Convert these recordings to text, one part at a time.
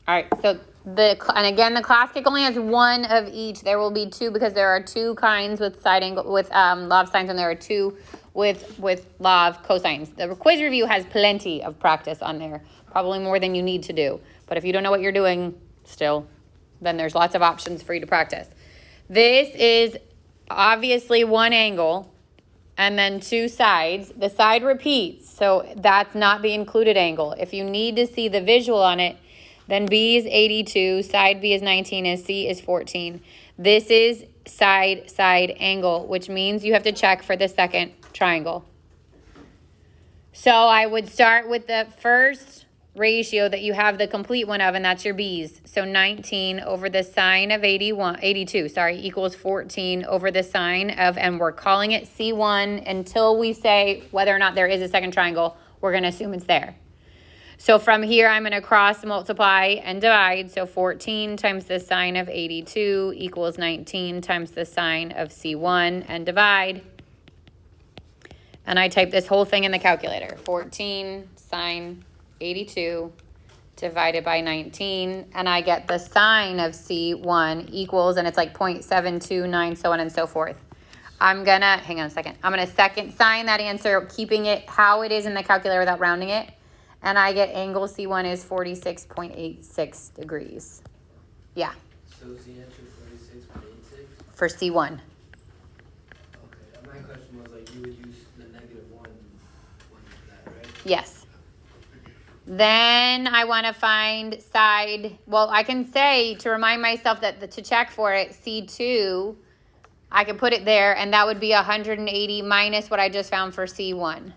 All right, so and again, the class kick only has one of each. There will be two because there are two kinds with side angle with law of sines, and there are two with law of cosines. The quiz review has plenty of practice on there, probably more than you need to do. But if you don't know what you're doing still, then there's lots of options for you to practice. This is obviously one angle and then two sides. The side repeats, so that's not the included angle. If you need to see the visual on it, then B is 82, side B is 19, and C is 14. This is side angle, which means you have to check for the second triangle. So I would start with the first ratio that you have the complete one of, and that's your B's. So 19 over the sine of 82 equals 14 over the sine of, and we're calling it C1 until we say whether or not there is a second triangle. We're going to assume it's there. So from here, I'm going to cross multiply and divide. So 14 times the sine of 82 equals 19 times the sine of C1 and divide. And I type this whole thing in the calculator. 14 sine 82 divided by 19. And I get the sine of C1 equals, and it's like 0.729, so on and so forth. I'm going to, hang on a second. I'm going to second sign that answer, keeping it how it is in the calculator without rounding it. And I get angle C1 is 46.86 degrees. Yeah. So is the answer 46.86? For C1. Okay. My question was like you would use the negative one for that, right? Yes. Then I want to find side. Well, I can say to remind myself that to check for it, C2, I can put it there, and that would be 180 minus what I just found for C1.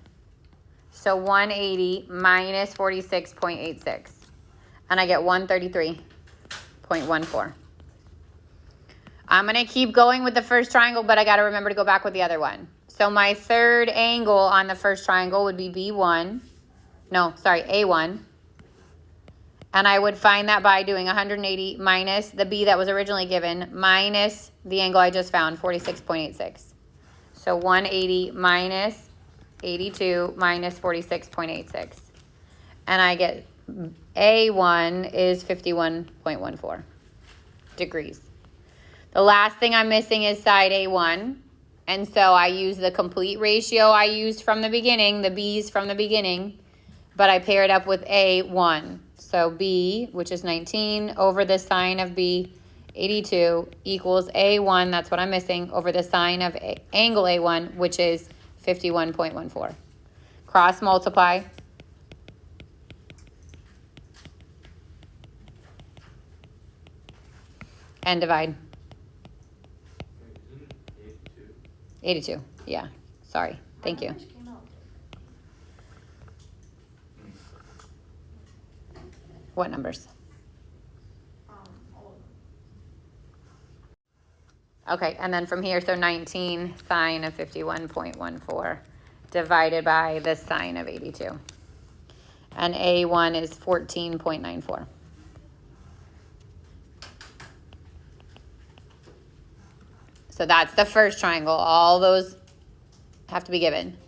So 180 minus 46.86. And I get 133.14. I'm going to keep going with the first triangle, but I got to remember to go back with the other one. So my third angle on the first triangle would be A1. And I would find that by doing 180 minus the B that was originally given minus the angle I just found, 46.86. So 180 minus 82 minus 46.86. And I get A1 is 51.14 degrees. The last thing I'm missing is side A1. And so I use the complete ratio I used from the beginning, the B's from the beginning, but I pair it up with A1. So B, which is 19, over the sine of B, 82, equals A1, that's what I'm missing, over the sine of angle A1, which is 51.14. Cross multiply. And divide. 82. Yeah. Sorry. Thank you. What numbers? Okay, and then from here, so 19 sine of 51.14 divided by the sine of 82. And A1 is 14.94. So that's the first triangle. All those have to be given.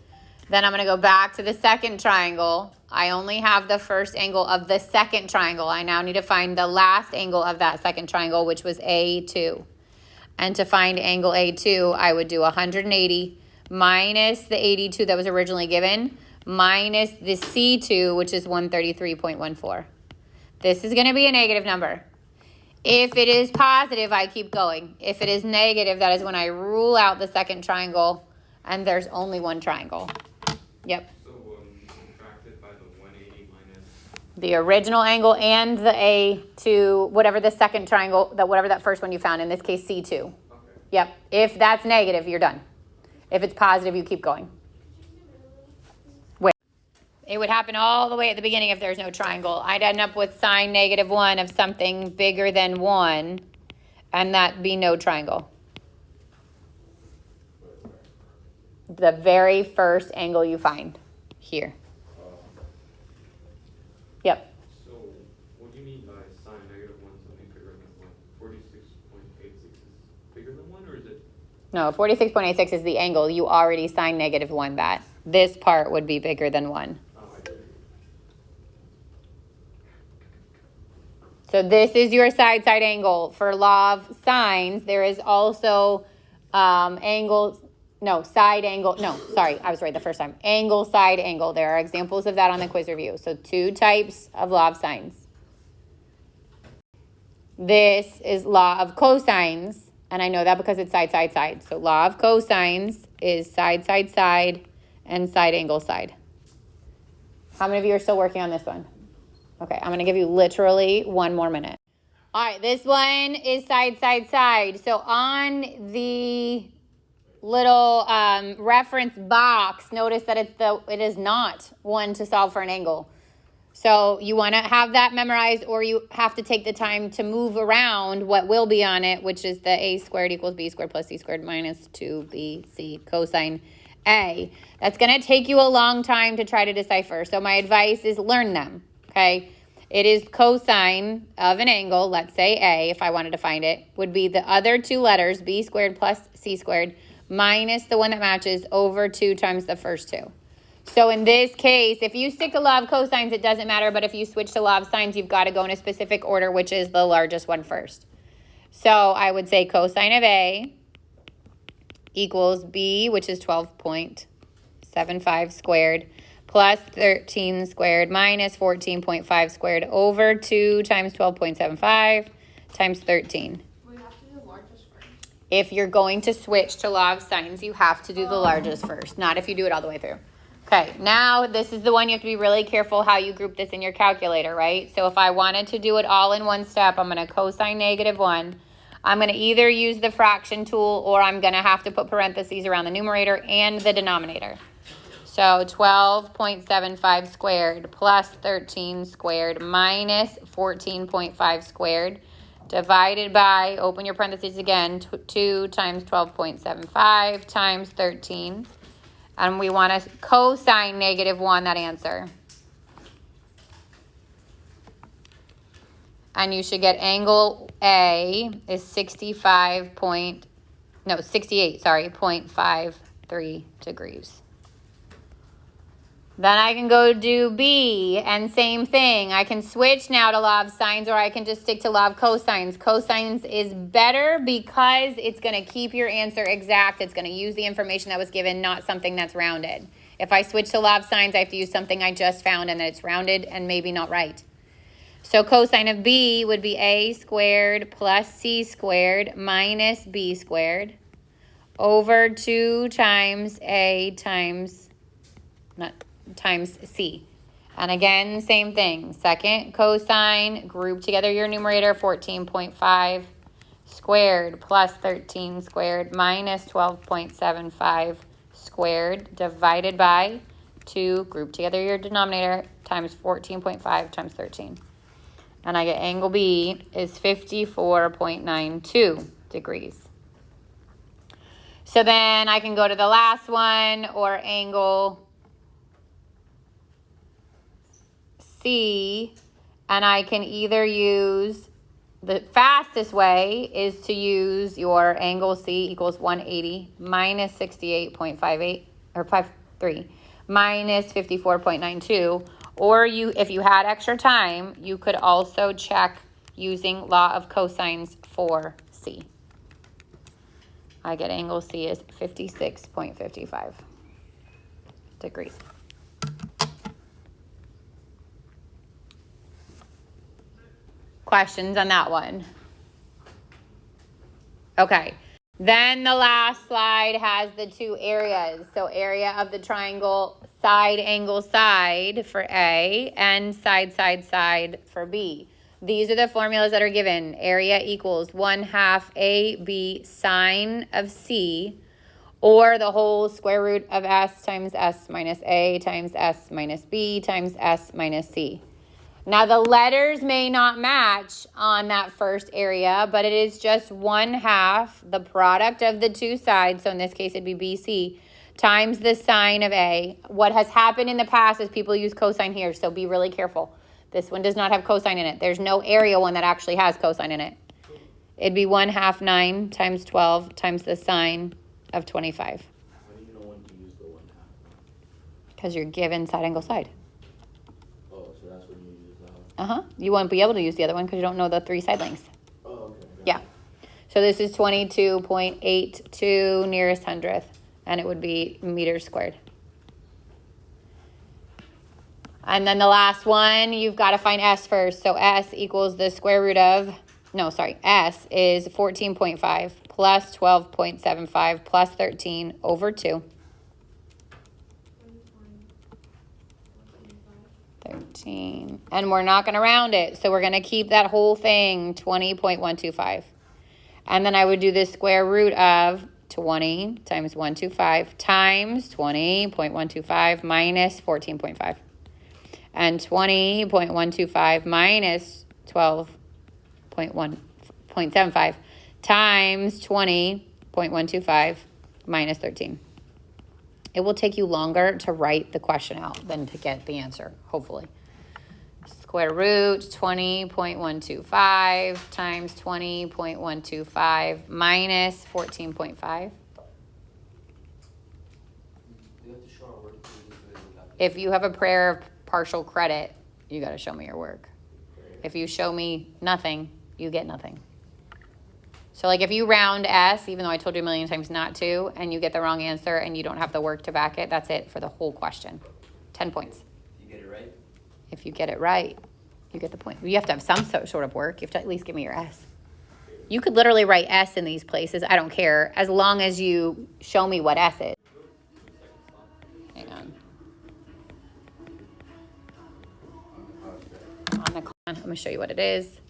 Then I'm going to go back to the second triangle. I only have the first angle of the second triangle. I now need to find the last angle of that second triangle, which was A2. And to find angle A2, I would do 180 minus the 82 that was originally given, minus the C2, which is 133.14. This is going to be a negative number. If it is positive, I keep going. If it is negative, that is when I rule out the second triangle, and there's only one triangle. Yep. So subtracted by the 180 minus the original angle and the A2, whatever the second triangle, whatever that first one you found, in this case C2. Okay. Yep. If that's negative, you're done. If it's positive, you keep going. Wait. It would happen all the way at the beginning if there's no triangle. I'd end up with sine -1 of something bigger than 1, and that'd be no triangle. The very first angle you find here. Yep. So what do you mean by sine -1 something bigger than 1? 46.86 is bigger than 1, or is it? No, 46.86 is the angle. You already sine -1 that. This part would be bigger than 1. Oh, I see. So this is your side angle. For law of sines, there is also side angle. No, sorry, I was right the first time. Angle, side angle. There are examples of that on the quiz review. So 2 types of law of sines. This is law of cosines, and I know that because it's side. So law of cosines is side, and side angle side. How many of you are still working on this one? Okay, I'm going to give you literally 1 more minute. All right, this one is side. So on the little reference box, notice that it is not 1 to solve for an angle. So you want to have that memorized, or you have to take the time to move around what will be on it, which is the a squared equals b squared plus c squared minus 2bc cosine a. That's going to take you a long time to try to decipher. So my advice is learn them, okay? It is cosine of an angle, let's say a, if I wanted to find it, would be the other 2 letters, b squared plus c squared, minus the one that matches over 2 times the first 2. So in this case, if you stick to law of cosines, it doesn't matter. But if you switch to law of sines, you've got to go in a specific order, which is the largest one first. So I would say cosine of A equals B, which is 12.75 squared, plus 13 squared minus 14.5 squared over 2 times 12.75 times 13. We have to do the largest first. If you're going to switch to law of sines, you have to do the largest first, not if you do it all the way through. Okay, now this is the one you have to be really careful how you group this in your calculator, right? So if I wanted to do it all in one step, I'm going to cosine -1. I'm going to either use the fraction tool, or I'm going to have to put parentheses around the numerator and the denominator. So 12.75 squared plus 13 squared minus 14.5 squared divided by, open your parentheses again, 2 times 12.75 times 13. And we want to cosine -1, that answer. And you should get angle A is 68.53 degrees. Then I can go do B, and same thing. I can switch now to law of sines, or I can just stick to law of cosines. Cosines is better because it's going to keep your answer exact. It's going to use the information that was given, not something that's rounded. If I switch to law of sines, I have to use something I just found and that it's rounded and maybe not right. So cosine of B would be A squared plus C squared minus B squared over 2 times A times C. And again, same thing. Second cosine, group together your numerator, 14.5 squared plus 13 squared minus 12.75 squared divided by 2, group together your denominator, times 14.5 times 13. And I get angle B is 54.92 degrees. So then I can go to the last one, or angle C, and I can either use, the fastest way is to use your angle C equals 180 minus 68.58 or 53 minus 54.92, or if you had extra time, you could also check using law of cosines for C. I get angle C is 56.55 degrees. Questions on that one? Okay. Then the last slide has the 2 areas. So area of the triangle, side angle side for A, and side for B. These are the formulas that are given. Area equals 1/2 AB sine of C, or the whole square root of S times S minus A times S minus B times S minus C. Now the letters may not match on that first area, but it is just 1/2 the product of the 2 sides, so in this case it'd be BC, times the sine of A. What has happened in the past is people use cosine here, so be really careful. This one does not have cosine in it. There's no area one that actually has cosine in it. It'd be 1/2 9 times 12 times the sine of 25. How do you know when to use the 1/2? Because you're given side angle side. Oh, so that's when you use that one. You won't be able to use the other one because you don't know the 3 side lengths. Oh, okay. Yeah. So this is 22.82 nearest hundredth, and it would be meters squared. And then the last one, you've got to find S first. So S equals the square root of, S is 14.5 plus 12.75 plus 13 over 2. 13. And we're not going to round it. So we're going to keep that whole thing 20.125. And then I would do the square root of 20 times 125 times 20.125 minus 14.5. And 20.125 minus 12.75 times 20.125 minus 13. It will take you longer to write the question out than to get the answer, hopefully. Square root 20.125 times 20.125 minus 14.5. You have to show our work. If you have a prayer of partial credit, you got to show me your work. If you show me nothing, you get nothing. So like if you round S, even though I told you a million times not to, and you get the wrong answer and you don't have the work to back it, that's it for the whole question. 10 points. You get it right? If you get it right, you get the point. You have to have some sort of work. You have to at least give me your S. You could literally write S in these places. I don't care, as long as you show me what S is. Hang on. I'm going to show you what it is.